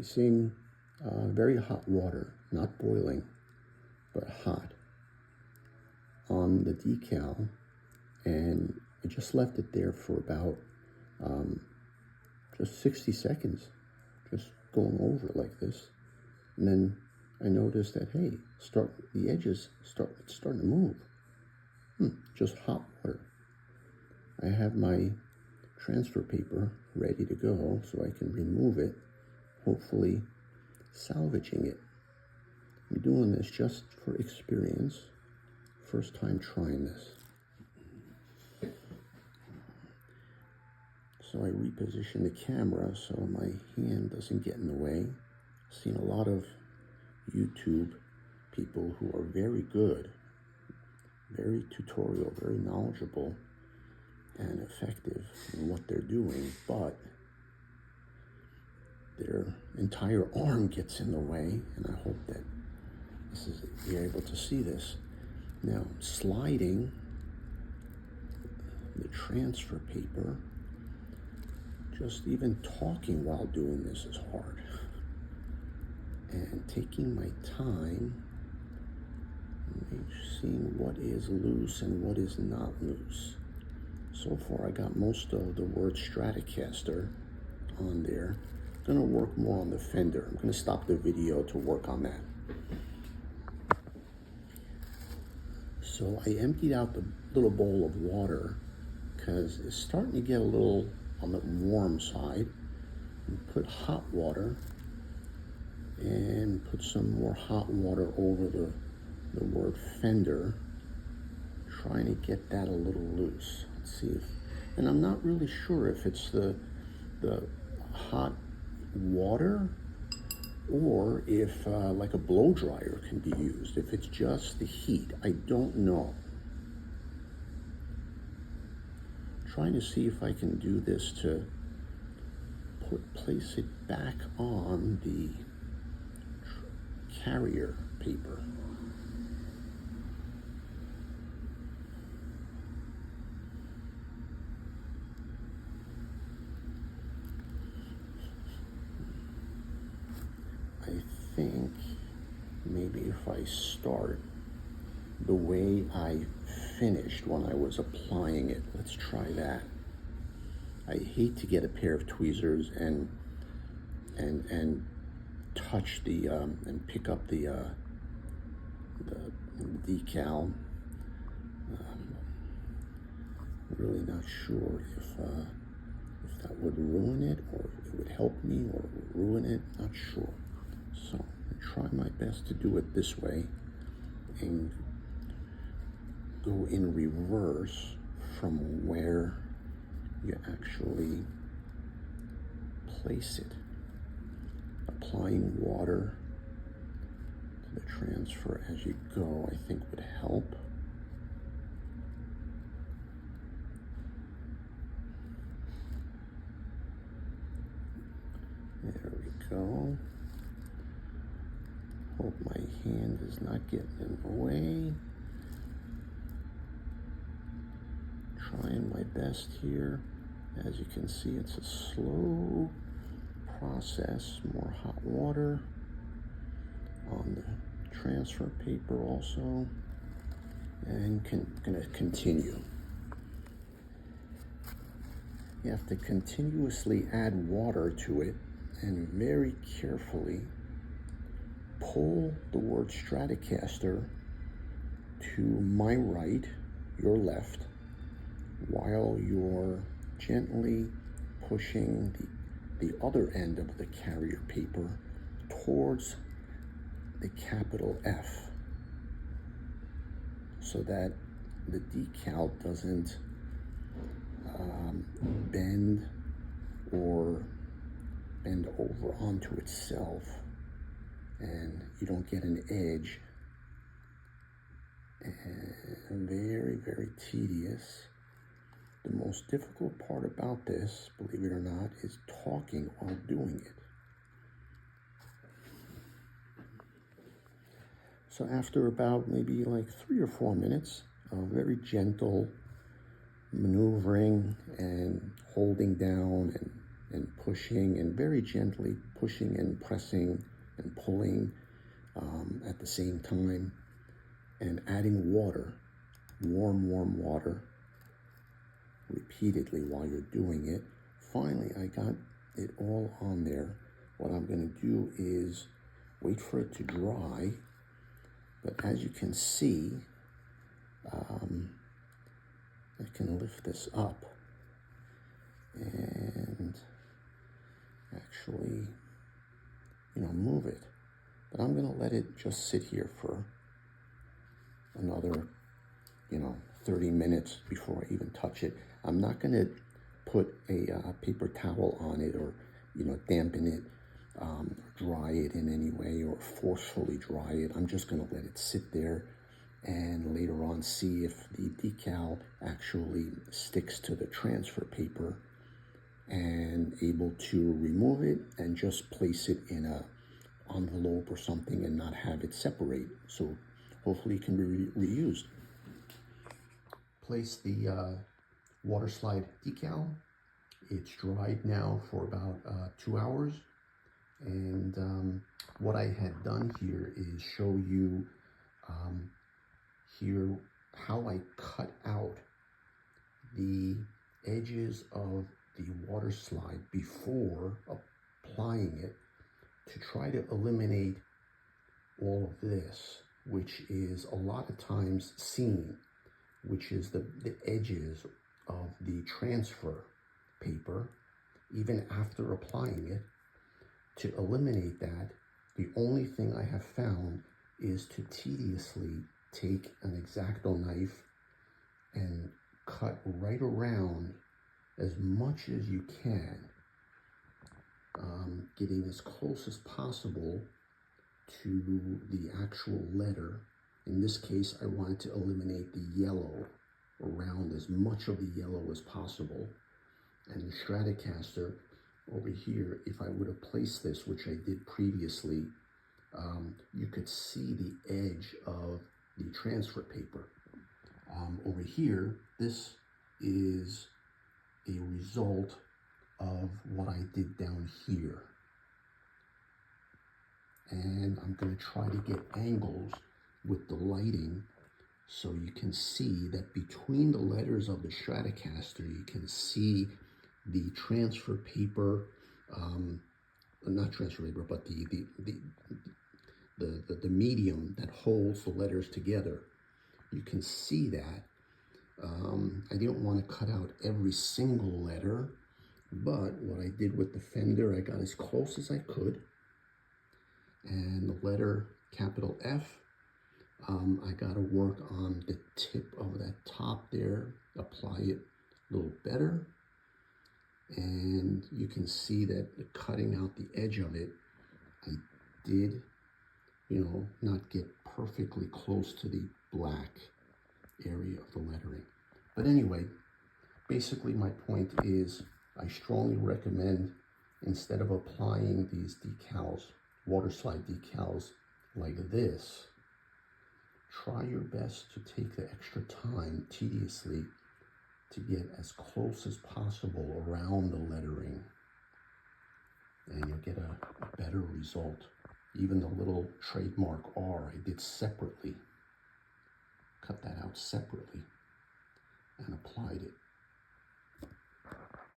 placing very hot water, not boiling, but hot, on the decal, and I just left it there for about just 60 seconds, just going over it like this. And then I noticed that, hey, the edges starting to move. Just hot water. I have my transfer paper ready to go so I can remove it, hopefully salvaging it. I'm doing this just for experience. First time trying this. So I reposition the camera so my hand doesn't get in the way. I've seen a lot of YouTube people who are very good, very tutorial, very knowledgeable, and effective in what they're doing, but their entire arm gets in the way, and I hope that you're able to see this. Now, sliding the transfer paper, just even talking while doing this is hard. And taking my time, seeing what is loose and what is not loose. So far, I got most of the word Stratocaster on there. I'm gonna work more on the fender. I'm gonna stop the video to work on that. So I emptied out the little bowl of water because it's starting to get a little on the warm side. And put hot water and put some more hot water over the word fender, trying to get that a little loose. Let's see if, and I'm not really sure if it's the hot water or if like a blow dryer can be used, if it's just the heat. I don't know. Trying to see if I can do this to place it back on the carrier paper. I think maybe if I start the way I finished when I was applying it, let's try that. I hate to get a pair of tweezers and touch the and pick up the decal. Really not sure if that would ruin it, or it would help me, or it would ruin it. Not sure. So I try my best to do it this way and go in reverse from where you actually place it. Applying water to the transfer as you go, I think would help. There we go. Hope my hand is not getting in the way. Trying my best here. As you can see, it's a slow process. More hot water on the transfer paper also, and gonna continue. You have to continuously add water to it and very carefully pull the word Stratocaster to my right, your left, while you're gently pushing the other end of the carrier paper towards the capital F, so that the decal doesn't bend over onto itself, and you don't get an edge. And very, very tedious. The most difficult part about this, believe it or not, is talking while doing it. So after about maybe like 3 or 4 minutes of very gentle maneuvering and holding down and pushing, and very gently pushing and pressing and pulling at the same time, and adding water, warm water, repeatedly while you're doing it. Finally, I got it all on there. What I'm going to do is wait for it to dry. But as you can see, I can lift this up and actually, move it. But I'm going to let it just sit here for another, 30 minutes before I even touch it. I'm not going to put a paper towel on it, or, dampen it, dry it in any way, or forcefully dry it. I'm just going to let it sit there and later on see if the decal actually sticks to the transfer paper, and able to remove it and just place it in a envelope or something and not have it separate. So hopefully it can be reused. Place the Waterslide decal. It's dried now for about 2 hours. And what I had done here is show you here how I cut out the edges of the Waterslide before applying it, to try to eliminate all of this, which is a lot of times seen, which is the edges of the transfer paper, even after applying it. To eliminate that, the only thing I have found is to tediously take an X-Acto knife and cut right around as much as you can, getting as close as possible to the actual letter. In this case, I wanted to eliminate the yellow around, as much of the yellow as possible. And the Stratocaster over here, if I would have placed this, which I did previously, you could see the edge of the transfer paper. Over here, this is a result of what I did down here. And I'm going to try to get angles with the lighting so you can see that between the letters of the Stratocaster, you can see the transfer paper, not transfer paper, but the medium that holds the letters together. You can see that. I didn't want to cut out every single letter, but what I did with the fender, I got as close as I could. And the letter capital F, I got to work on the tip of that top there, apply it a little better. And you can see that cutting out the edge of it, I did, not get perfectly close to the black area of the lettering. But anyway, basically my point is, I strongly recommend, instead of applying these decals, Waterslide decals like this, try your best to take the extra time tediously to get as close as possible around the lettering, and you'll get a better result. Even the little trademark R, I did separately, cut that out separately and applied it.